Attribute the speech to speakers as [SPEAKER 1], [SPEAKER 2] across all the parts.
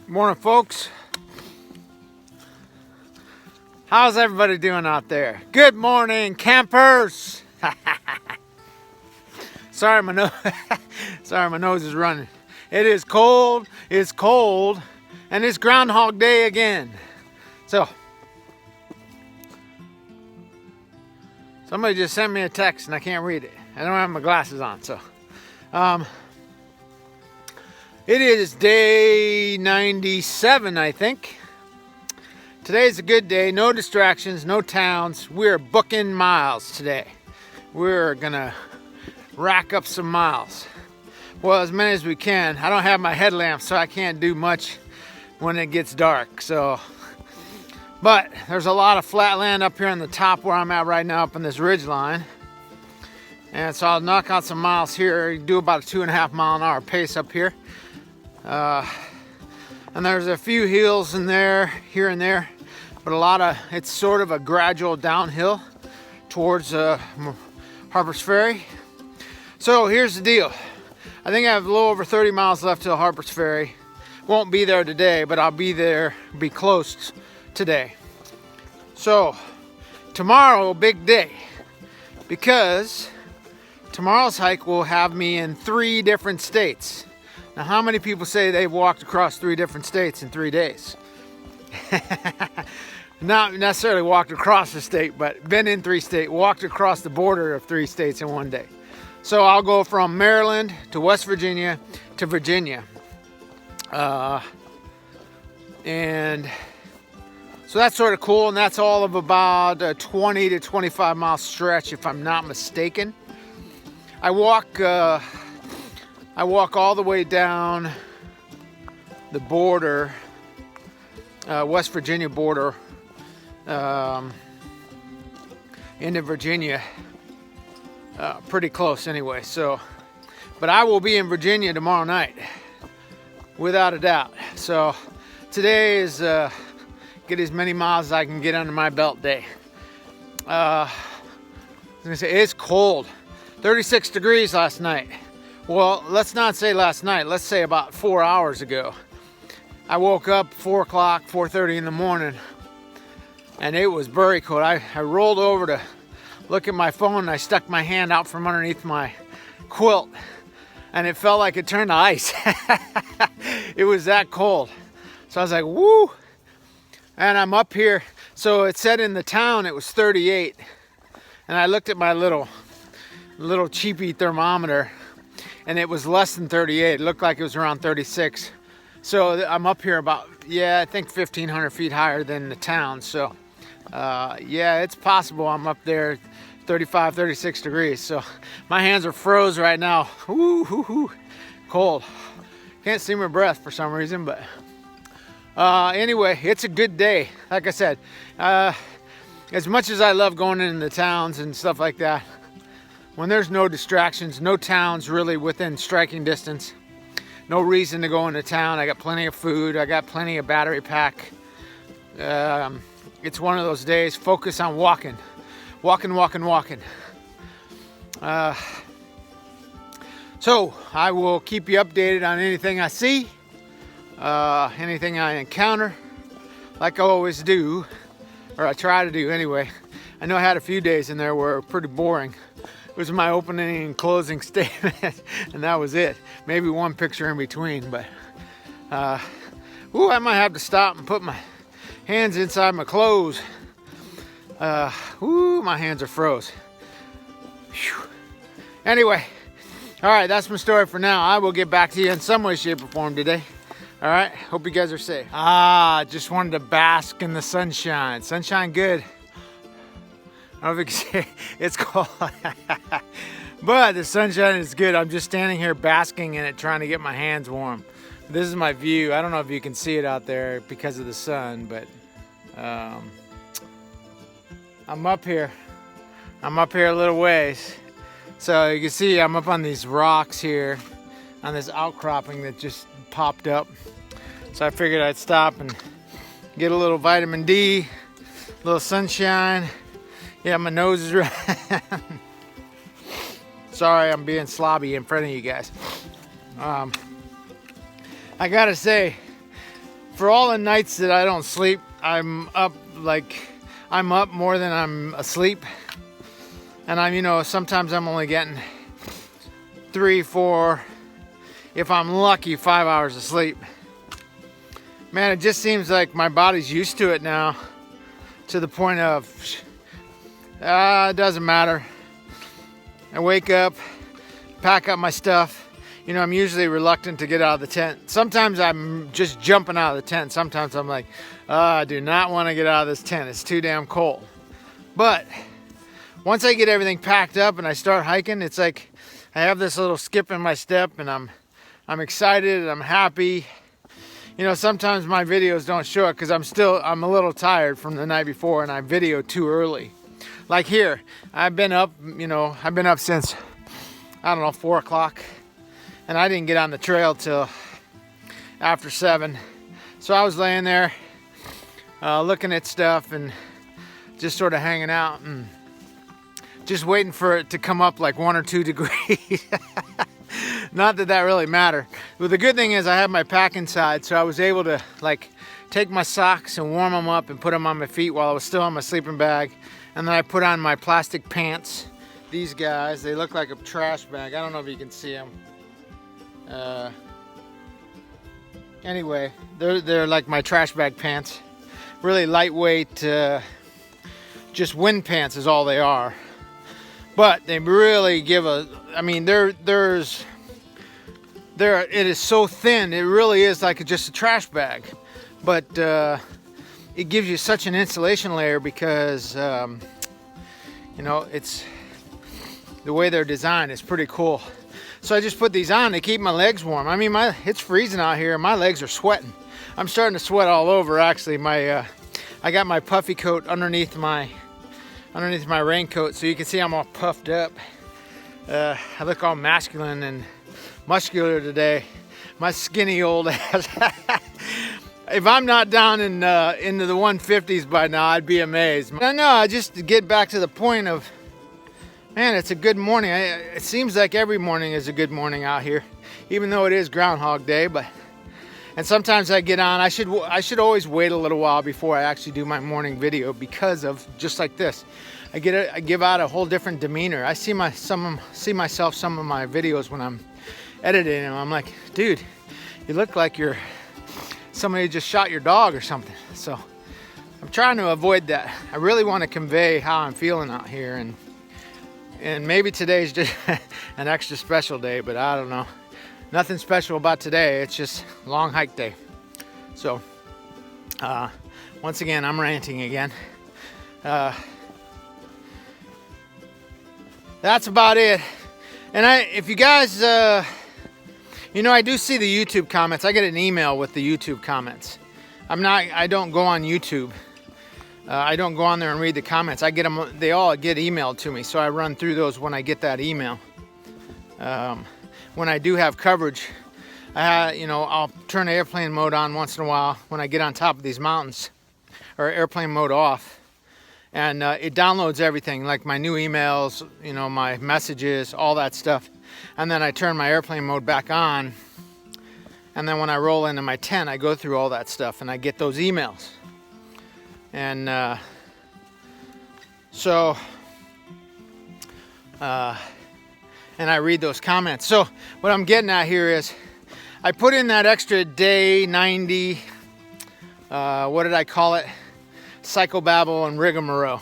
[SPEAKER 1] Morning, folks. How's everybody doing out there? Good morning, campers. Sorry, my nose. Sorry, my nose is running. It is cold. It's cold, and it's Groundhog Day again. So, somebody just sent me a text, and I can't read it. I don't have my glasses on, so. It is day 97, I think. Today's a good day. No distractions, no towns. We're booking miles today. We're gonna rack up some miles. Well, as many as we can. I don't have my headlamp, so I can't do much when it gets dark. But there's a lot of flat land up here on the top where I'm at right now, up on this ridge line. And so I'll knock out some miles here. Do about a 2.5 mile an hour pace up here. And there's a few hills in there, here and there, but it's sort of a gradual downhill towards Harper's Ferry. So here's the deal. I think I have a little over 30 miles left to Harper's Ferry. Won't be there today, but I'll be there, be close today. So tomorrow, big day, because tomorrow's hike will have me in 3 different states. Now, how many people say they've walked across 3 different states in 3 days? Not necessarily walked across the state, but been in 3 states, walked across the border of 3 states in one day. So I'll go from Maryland to West Virginia to Virginia. And so that's sort of cool, and that's all of about a 20 to 25 mile stretch, if I'm not mistaken. I walk all the way down the border, West Virginia border, into Virginia, pretty close anyway. So, but I will be in Virginia tomorrow night, without a doubt. So today is get as many miles as I can get under my belt day. I was gonna say, it's cold, 36 degrees last night. Well, let's not say last night. Let's say about 4 hours ago. I woke up 4 o'clock, 4:30 in the morning, and it was very cold. I rolled over to look at my phone, and I stuck my hand out from underneath my quilt, and it felt like it turned to ice. It was that cold. So I was like, woo! And I'm up here. So it said in the town it was 38, and I looked at my little cheapy thermometer, and it was less than 38. It looked like it was around 36. So I'm up here about, I think 1,500 feet higher than the town. So yeah, it's possible I'm up there 35, 36 degrees. So my hands are froze right now. Ooh, cold. Can't see my breath for some reason, but anyway, it's a good day. Like I said, as much as I love going into the towns and stuff like that, when there's no distractions, no towns really within striking distance, no reason to go into town. I got plenty of food. I got plenty of battery pack. It's one of those days. Focus on walking. So I will keep you updated on anything I see, anything I encounter, like I always do, or I try to do anyway. I know I had a few days in there where were pretty boring. It was my opening and closing statement, and that was it. Maybe one picture in between, but I might have to stop and put my hands inside my clothes. My hands are froze. Whew. Anyway, all right, that's my story for now. I will get back to you in some way, shape, or form today. All right, hope you guys are safe. Just wanted to bask in the sunshine. Sunshine good. I don't know if you can see it's cold, but the sunshine is good. I'm just standing here basking in it, trying to get my hands warm. This is my view. I don't know if you can see it out there because of the sun, but I'm up here. I'm up here a little ways. So you can see I'm up on these rocks here, on this outcropping that just popped up. So I figured I'd stop and get a little vitamin D, a little sunshine. Yeah, my nose is red. Sorry, I'm being slobby in front of you guys. I gotta say, for all the nights that I don't sleep, I'm up more than I'm asleep. And sometimes I'm only getting 3, 4, if I'm lucky, 5 hours of sleep. Man, it just seems like my body's used to it now, to the point of, it doesn't matter. I wake up, pack up my stuff. I'm usually reluctant to get out of the tent. Sometimes I'm just jumping out of the tent. Sometimes I'm like, I do not want to get out of this tent. It's too damn cold. But once I get everything packed up and I start hiking, it's like I have this little skip in my step, and I'm excited and I'm happy. Sometimes my videos don't show it because I'm a little tired from the night before, and I video too early. Like here, I've been up since, 4 o'clock. And I didn't get on the trail till after 7. So I was laying there looking at stuff and just sort of hanging out and just waiting for it to come up like 1 or 2 degrees. Not that that really mattered. But the good thing is I have my pack inside, so I was able to take my socks and warm them up and put them on my feet while I was still on my sleeping bag. And then I put on my plastic pants. These guys, they look like a trash bag. I don't know if you can see them. Anyway, they're like my trash bag pants. Really lightweight, just wind pants is all they are. But they really give it is so thin, it really is like just a trash bag. But it gives you such an insulation layer because it's the way they're designed is pretty cool. So I just put these on to keep my legs warm. It's freezing out here. My legs are sweating. I'm starting to sweat all over. Actually, I got my puffy coat underneath my raincoat, so you can see I'm all puffed up. I look all masculine and muscular today. My skinny old ass. If I'm not down into the 150s by now, I'd be amazed. No, just to get back to the point of, man, it's a good morning. It seems like every morning is a good morning out here, even though it is Groundhog Day. And sometimes I get on. I should always wait a little while before I actually do my morning video because of just like this. I give out a whole different demeanor. I see myself some of my videos when I'm editing them. I'm like, dude, you look like somebody just shot your dog or something. So I'm trying to avoid that. I really want to convey how I'm feeling out here, and maybe today's just an extra special day, but I don't know. Nothing special about today. It's just long hike day. So, once again, I'm ranting again. That's about it. And if you guys, I do see the YouTube comments. I get an email with the YouTube comments. I don't go on YouTube. I don't go on there and read the comments. I get them. They all get emailed to me, so I run through those when I get that email. When I do have coverage, I'll turn airplane mode on once in a while when I get on top of these mountains, or airplane mode off, and it downloads everything, like my new emails, my messages, all that stuff, and then I turn my airplane mode back on, and then when I roll into my tent, I go through all that stuff and I get those emails. And and I read those comments. So what I'm getting at here is I put in that extra day 90, what did I call it? Psychobabble and rigmarole.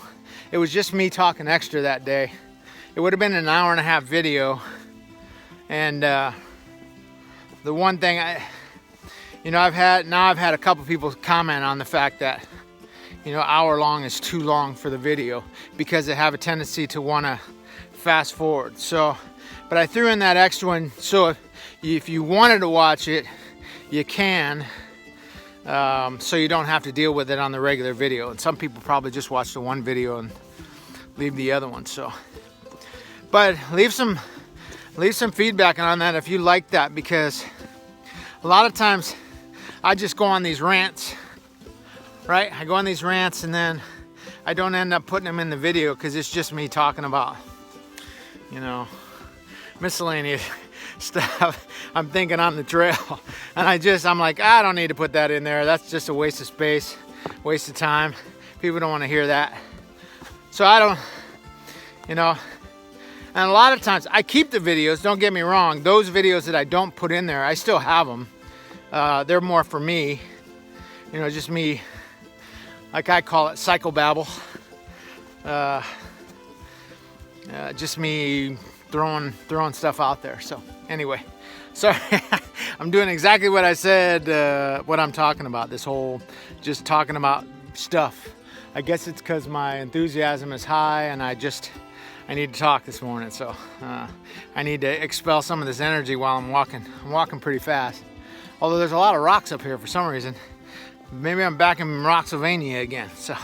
[SPEAKER 1] It was just me talking extra that day. It would have been an hour and a half video. And the one thing I've had a couple people comment on the fact that hour long is too long for the video because they have a tendency to want to fast forward. So, but I threw in that extra one, so if you wanted to watch it, you can, so you don't have to deal with it on the regular video. And some people probably just watch the one video and leave the other one. So, but leave some feedback on that if you like that, because a lot of times I just go on these rants. Right? I go on these rants and then I don't end up putting them in the video because it's just me talking about, miscellaneous stuff I'm thinking on the trail. And I'm like, I don't need to put that in there. That's just a waste of space, waste of time. People don't want to hear that. So I don't, you know, and a lot of times I keep the videos, don't get me wrong. Those videos that I don't put in there, I still have them. They're more for me, you know, just me, like I call it psychobabble. Just me throwing stuff out there. So anyway, sorry, I'm doing exactly what I said, what I'm talking about, this whole just talking about stuff. I guess it's because my enthusiasm is high and I need to talk this morning. So I need to expel some of this energy while I'm walking. I'm walking pretty fast. Although there's a lot of rocks up here for some reason. Maybe I'm back in Rocksylvania again. So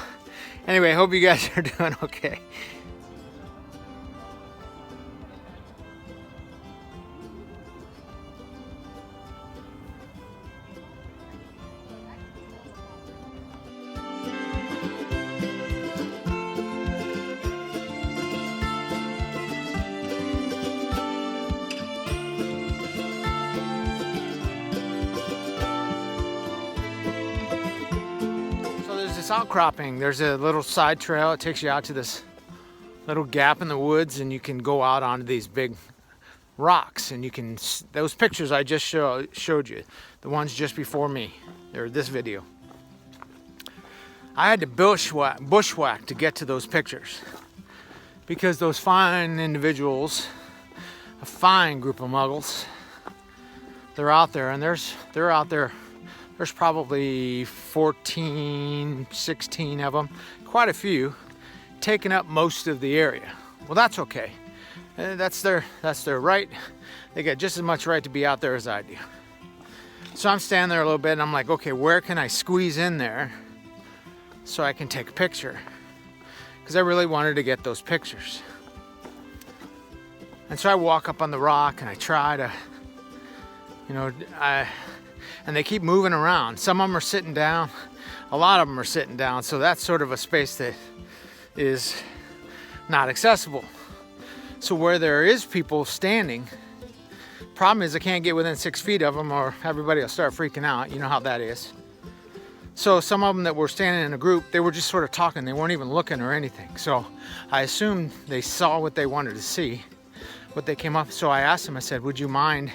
[SPEAKER 1] anyway, hope you guys are doing okay. This outcropping, there's a little side trail. It takes you out to this little gap in the woods, and you can go out onto these big rocks, and you can, those pictures I just showed you, the ones just before me, they're this video. I had to bushwhack to get to those pictures because those fine individuals, a fine group of muggles, they're out there, and they're out there. There's probably 14, 16 of them, quite a few, taking up most of the area. Well, that's okay. That's their right. They got just as much right to be out there as I do. So I'm standing there a little bit and I'm like, okay, where can I squeeze in there so I can take a picture? Because I really wanted to get those pictures. And so I walk up on the rock and I try to, you know, and they keep moving around. Some of them are sitting down. A lot of them are sitting down. So that's sort of a space that is not accessible. So where there is people standing, problem is I can't get within 6 feet of them or everybody will start freaking out. You know how that is. So some of them that were standing in a group, they were just sort of talking. They weren't even looking or anything. So I assumed they saw what they wanted to see, what they came up. So I asked them, I said, would you mind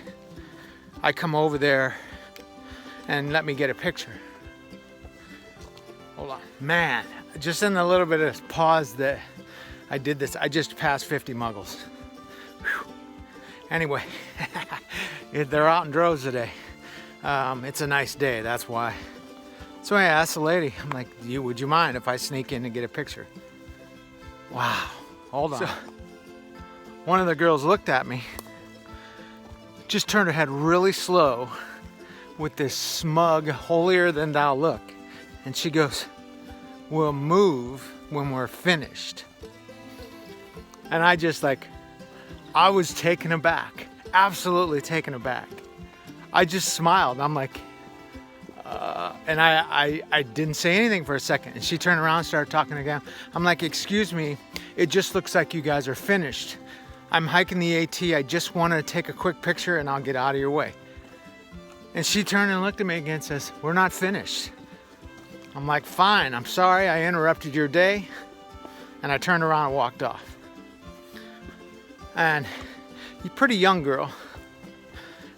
[SPEAKER 1] I come over there and let me get a picture? Hold on. Man, just in the little bit of pause that I did this, I just passed 50 muggles. Whew. Anyway, they're out in droves today. It's a nice day, that's why. So I asked the lady, I'm like, would you mind if I sneak in and get a picture? Wow, hold on. So, one of the girls looked at me, just turned her head really slow, with this smug, holier than thou look. And she goes, we'll move when we're finished. And I just I was taken aback, absolutely taken aback. I just smiled. I'm like, and I didn't say anything for a second. And she turned around and started talking again. I'm like, excuse me, it just looks like you guys are finished. I'm hiking the AT. I just want to take a quick picture and I'll get out of your way. And she turned and looked at me again and says, we're not finished. I'm like, fine, I'm sorry I interrupted your day. And I turned around and walked off. And you're a pretty young girl.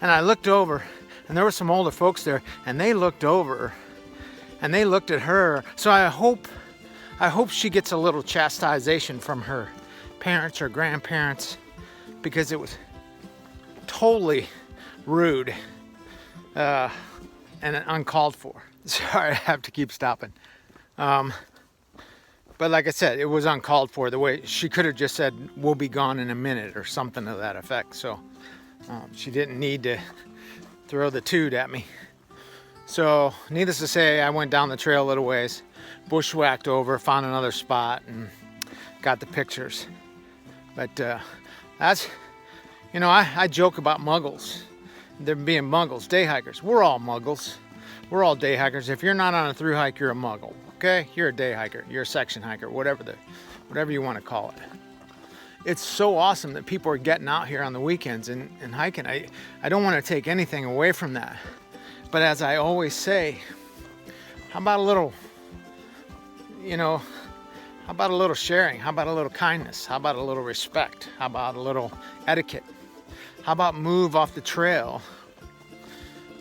[SPEAKER 1] And I looked over and there were some older folks there and they looked over and they looked at her. So I hope she gets a little chastisement from her parents or grandparents because it was totally rude. And uncalled for. Sorry, I have to keep stopping. But like I said, it was uncalled for. The way she could have just said, we'll be gone in a minute or something to that effect. So she didn't need to throw the toot at me. So needless to say, I went down the trail a little ways, bushwhacked over, found another spot and got the pictures. But that's, you know, I joke about muggles. They're being muggles, day hikers. We're all muggles. We're all day hikers. If you're not on a through hike, you're a muggle. Okay? You're a day hiker. You're a section hiker. Whatever you want to call it. it's so awesome that people are getting out here on the weekends and hiking. I don't want to take anything away from that. But as I always say, how about a little, how about a little sharing? How about a little kindness? How about a little respect? How about a little etiquette? How about move off the trail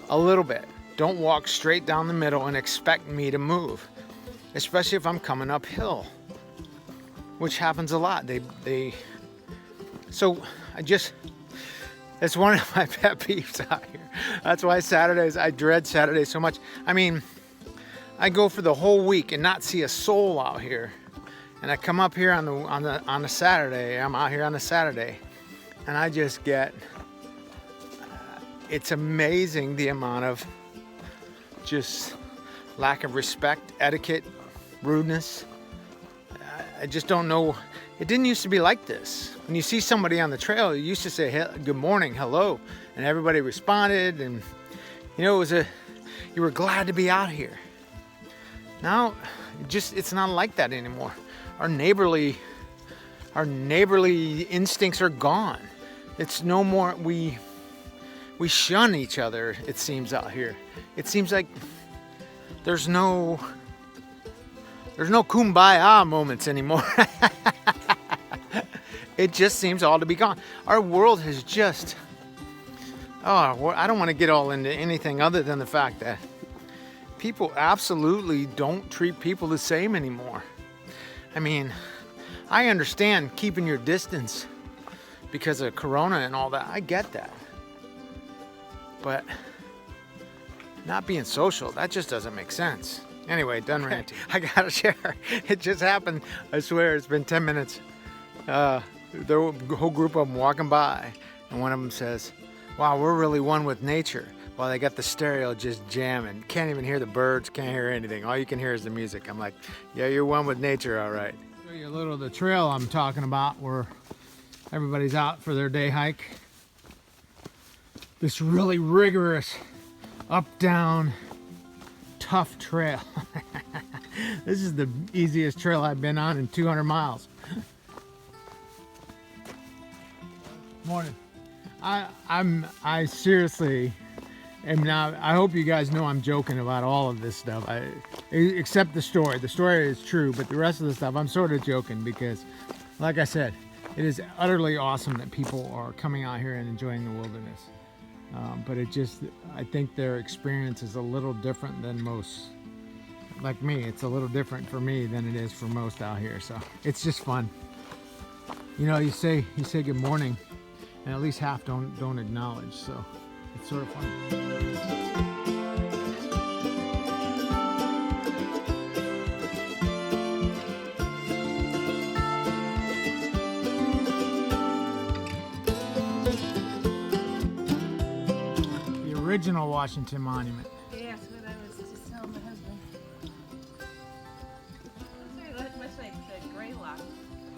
[SPEAKER 1] a little bit? Don't walk straight down the middle and expect me to move, especially if I'm coming uphill, which happens a lot. So it's one of my pet peeves out here. That's why I dread Saturdays so much. I mean, I go for the whole week and not see a soul out here. And I come up here on a Saturday. I'm out here on a Saturday, and I just get, it's amazing the amount of just lack of respect, etiquette, rudeness. I just don't know. It didn't used to be like this. When you see somebody on the trail, you used to say good morning, hello, and everybody responded, and you were glad to be out here. Now, it's not like that anymore. Our neighborly instincts are gone. It's no more. We shun each other, it seems, out here. It seems like there's no kumbaya moments anymore. It just seems all to be gone. Our world has just, I don't want to get all into anything other than the fact that people absolutely don't treat people the same anymore. I mean, I understand keeping your distance because of Corona and all that. I get that. But not being social, that just doesn't make sense. Anyway, done ranting. I gotta share. It just happened. I swear, it's been 10 minutes. There were a whole group of them walking by, and one of them says, "Wow, we're really one with nature." While they got the stereo just jamming. Can't even hear the birds, can't hear anything. All you can hear is the music. I'm like, yeah, you're one with nature, all right. Show you a little of the trail I'm talking about, where everybody's out for their day hike. This really rigorous, up, down, tough trail. This is the easiest trail I've been on in 200 miles. Morning. I seriously am now. I hope you guys know I'm joking about all of this stuff. Except the story. The story is true, but the rest of the stuff I'm sort of joking because, like I said, it is utterly awesome that people are coming out here and enjoying the wilderness. But I think their experience is a little different than most. Like me, it's a little different for me than it is for most out here. So it's just fun. You say good morning, and at least half don't acknowledge. So it's sort of fun. The original Washington Monument.
[SPEAKER 2] Yeah, that's what I was just telling my husband. It looks like the Greylock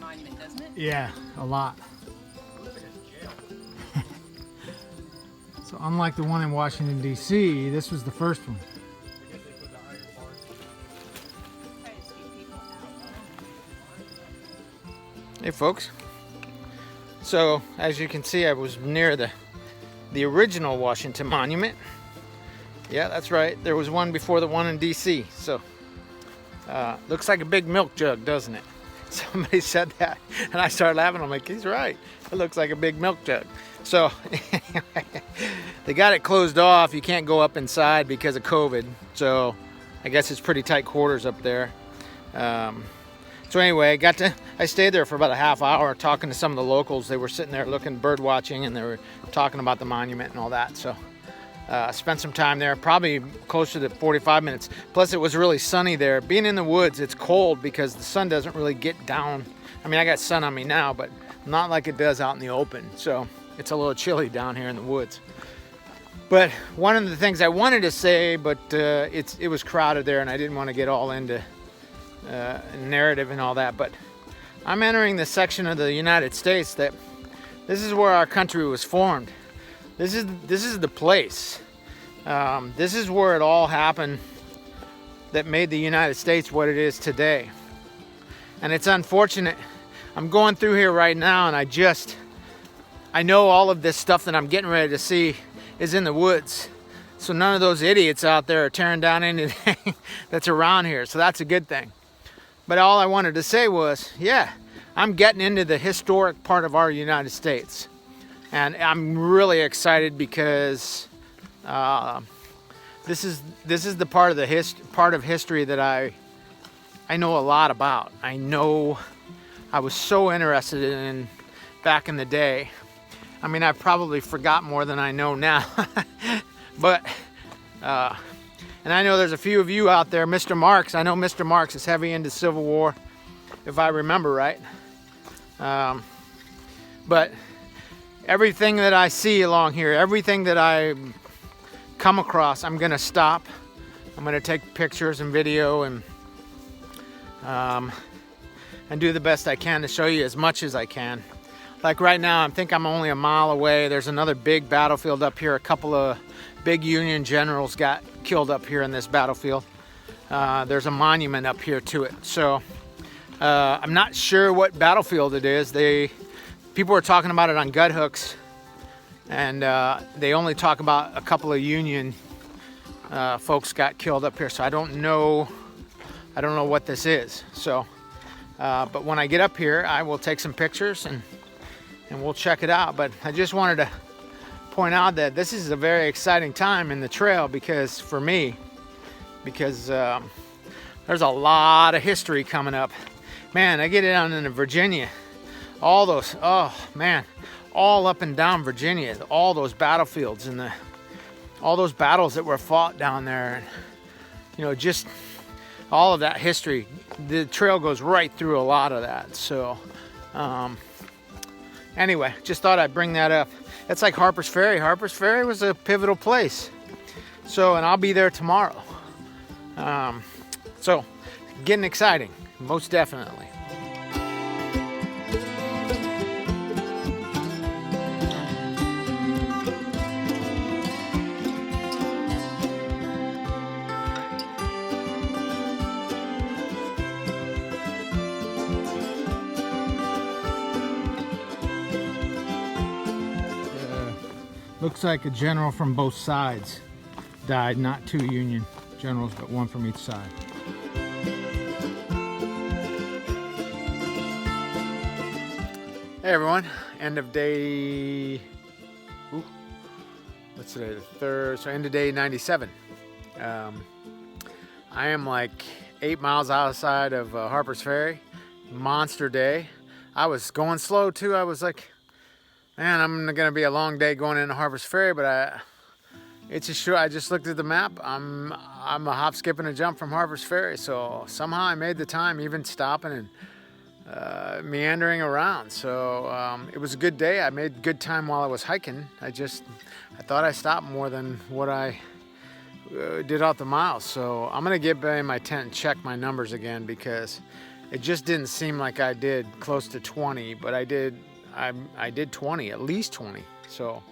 [SPEAKER 2] Monument, doesn't it?
[SPEAKER 1] Yeah, a lot. So unlike the one in Washington, D.C., this was the first one. Hey folks. So as you can see, I was near the original Washington Monument. Yeah, that's right. There was one before the one in D.C. So looks like a big milk jug, doesn't it? Somebody said that, and I started laughing. I'm like, he's right. It looks like a big milk jug. So anyway, they got it closed off. You can't go up inside because of COVID. So I guess it's pretty tight quarters up there. So anyway, I stayed there for about a half hour talking to some of the locals. They were sitting there bird watching, and they were talking about the monument and all that. So spent some time there, probably closer to 45 minutes. Plus it was really sunny there. Being in the woods, it's cold because the sun doesn't really get down. I mean, I got sun on me now, but not like it does out in the open. So it's a little chilly down here in the woods. But one of the things I wanted to say, but it was crowded there, and I didn't want to get all into narrative and all that. But I'm entering the section of the United States that this is where our country was formed. This is the place. This is where it all happened that made the United States what it is today. And it's unfortunate. I'm going through here right now, and I know all of this stuff that I'm getting ready to see is in the woods. So none of those idiots out there are tearing down anything that's around here. So that's a good thing. But all I wanted to say was, yeah, I'm getting into the historic part of our United States. And I'm really excited because this is the part of history that I know a lot about. I was so interested in back in the day. I mean, I probably forgot more than I know now. But, and I know there's a few of you out there, Mr. Marks. I know Mr. Marks is heavy into Civil War, if I remember right. But everything that I see along here, everything that I come across, I'm gonna stop. I'm gonna take pictures and video and do the best I can to show you as much as I can. Like right now, I think I'm only a mile away. There's another big battlefield up here. A couple of big Union generals got killed up here in this battlefield. There's a monument up here to it. So I'm not sure what battlefield it is. People are talking about it on gut hooks, and they only talk about a couple of Union folks got killed up here. So I don't know what this is. So, but when I get up here, I will take some pictures and we'll check it out. But I just wanted to point out that this is a very exciting time in the trail for me because there's a lot of history coming up. Man, I get down into Virginia, all those, oh man, all up and down Virginia, all those battlefields and all those battles that were fought down there, and just all of that history. The trail goes right through a lot of that. So anyway, just thought I'd bring that up. It's like Harper's Ferry. Harper's Ferry was a pivotal place. So, and I'll be there tomorrow. So, getting exciting, most definitely. Looks like a general from both sides died, not two Union generals, but one from each side. Hey everyone, end of day, what's today, the 3rd, so end of day 97. I am like 8 miles outside of Harper's Ferry, monster day. I was going slow too. I was like, man, I'm gonna be a long day going into Harper's Ferry, but it's a sure. I just looked at the map. I'm a hop, skip, and a jump from Harper's Ferry, so somehow I made the time, even stopping and meandering around. So it was a good day. I made good time while I was hiking. I thought I stopped more than what I did out the miles. So I'm gonna get back in my tent and check my numbers again because it just didn't seem like I did close to 20, but I did 20, at least 20. So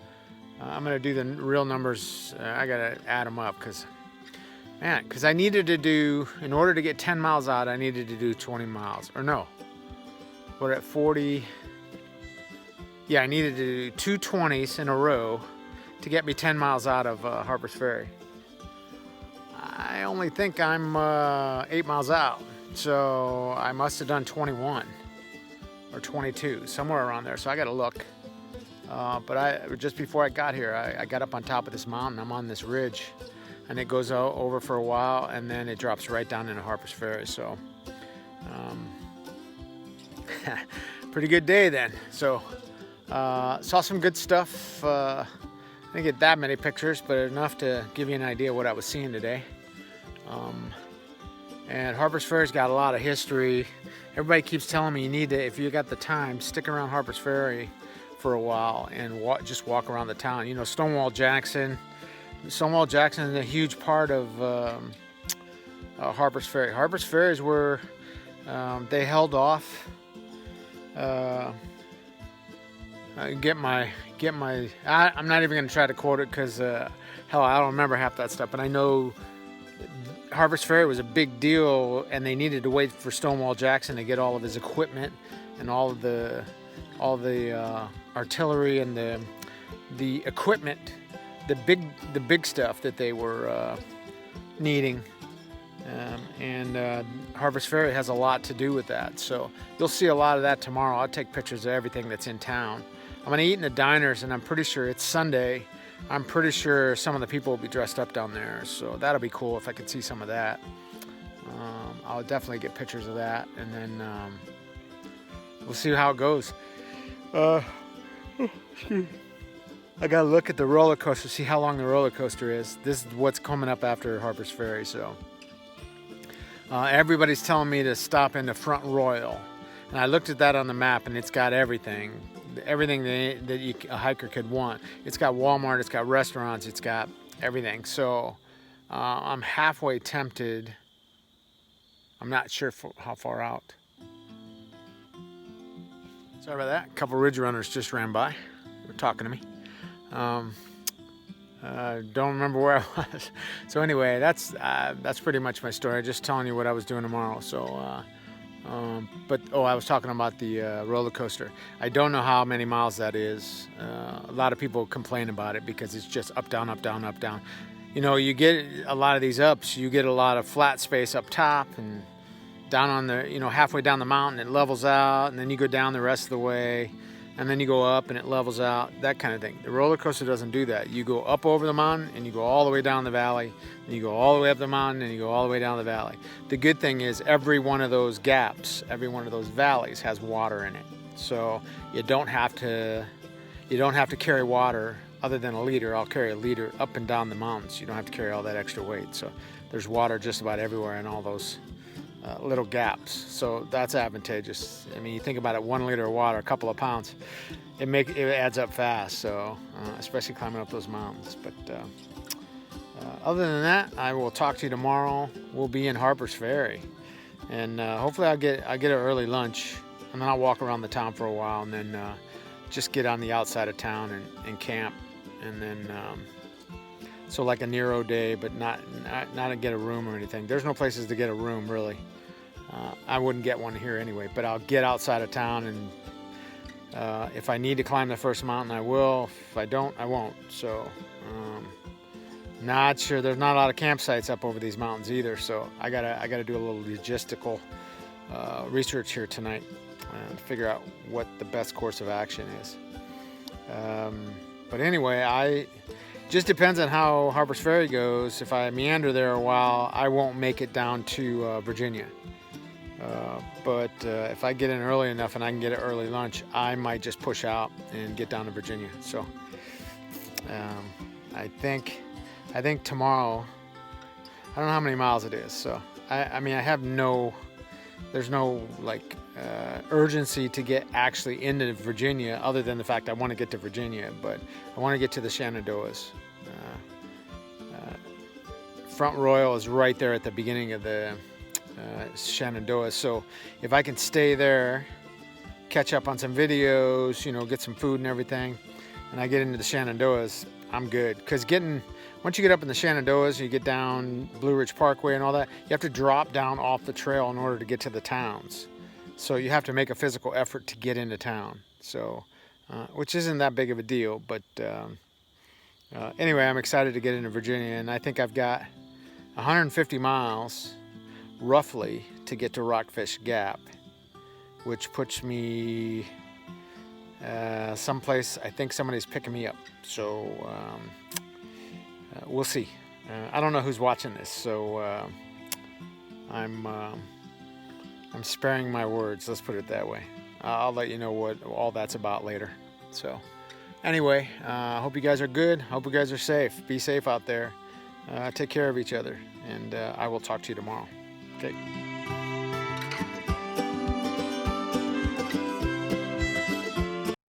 [SPEAKER 1] I'm gonna do the real numbers. I gotta add them up because I needed to do, in order to get 10 miles out, I needed to do 20 miles. Or no, we're at 40. Yeah, I needed to do 2 20s in a row to get me 10 miles out of Harper's Ferry. I only think I'm 8 miles out, so I must have done 21. Or 22, somewhere around there. So I gotta look. But just before I got here, I got up on top of this mountain. I'm on this ridge, and it goes over for a while, and then it drops right down into Harper's Ferry. So, pretty good day then. So, saw some good stuff. I didn't get that many pictures, but enough to give you an idea what I was seeing today. And Harper's Ferry's got a lot of history. Everybody keeps telling me you need to, if you got the time, stick around Harper's Ferry for a while and just walk around the town. Stonewall Jackson. Stonewall Jackson is a huge part of Harper's Ferry. Harper's Ferry is where they held off. I'm not even going to try to quote it because hell, I don't remember half that stuff. But I know Harvest Ferry was a big deal, and they needed to wait for Stonewall Jackson to get all of his equipment and all the artillery and the equipment, the big stuff that they were needing. Harvest Ferry has a lot to do with that, so you'll see a lot of that tomorrow. I'll take pictures of everything that's in town. I'm going to eat in the diners, and I'm pretty sure it's Sunday. I'm pretty sure some of the people will be dressed up down there, so that'll be cool if I could see some of that. I'll definitely get pictures of that, and then we'll see how it goes. I gotta look at the roller coaster, see how long the roller coaster is. This is what's coming up after Harvest Ferry, so. Everybody's telling me to stop into Front Royal, and I looked at that on the map, and it's got everything that a hiker could want. It's got Walmart, it's got restaurants, it's got everything. So I'm halfway tempted. I'm not sure how far out. Sorry about that. A couple ridge runners just ran by. They were talking to me. Don't remember where I was. So anyway, that's pretty much my story. Just telling you what I was doing tomorrow. So. I was talking about the roller coaster. I don't know how many miles that is. A lot of people complain about it because it's just up, down, up, down, up, down. You know, you get a lot of these ups, you get a lot of flat space up top and down on the, halfway down the mountain, it levels out, and then you go down the rest of the way, and then you go up and it levels out, that kind of thing. The roller coaster doesn't do that. You go up over the mountain and you go all the way down the valley, and you go all the way up the mountain and you go all the way down the valley. The good thing is every one of those gaps, every one of those valleys has water in it. So you don't have to carry water other than a liter. I'll carry a liter up and down the mountains. You don't have to carry all that extra weight. So there's water just about everywhere in all those little gaps, so that's advantageous. I mean, you think about it, 1 liter of water, a couple of pounds, it adds up fast. So especially climbing up those mountains. But other than that, I will talk to you tomorrow. We'll be in Harpers Ferry, and hopefully I'll get an early lunch, and then I'll walk around the town for a while, and then just get on the outside of town and camp, and then so like a Nero day, but not to get a room or anything. There's no places to get a room really. I wouldn't get one here anyway, but I'll get outside of town, and if I need to climb the first mountain, I will. If I don't, I won't. So not sure. There's not a lot of campsites up over these mountains either, so I gotta do a little logistical research here tonight to figure out what the best course of action is. But anyway, just depends on how Harpers Ferry goes. If I meander there a while, I won't make it down to Virginia. But if I get in early enough and I can get an early lunch, I might just push out and get down to Virginia. So I think tomorrow, I don't know how many miles it is. So I mean, there's no like urgency to get actually into Virginia, other than the fact I want to get to Virginia, but I want to get to the Shenandoahs. Front Royal is right there at the beginning of the Shenandoahs, so if I can stay there, catch up on some videos, get some food and everything, and I get into the Shenandoahs, I'm good. Because once you get up in the Shenandoahs, you get down Blue Ridge Parkway and all that, you have to drop down off the trail in order to get to the towns. So you have to make a physical effort to get into town. So, which isn't that big of a deal, but anyway, I'm excited to get into Virginia, and I think I've got 150 miles roughly to get to Rockfish Gap, which puts me someplace. I think somebody's picking me up, so we'll see. I don't know who's watching this, so I'm sparing my words, let's put it that way. I'll let you know what all that's about later. So anyway, hope you guys are good. Hope you guys are safe. Be safe out there. Take care of each other, and I will talk to you tomorrow. Okay.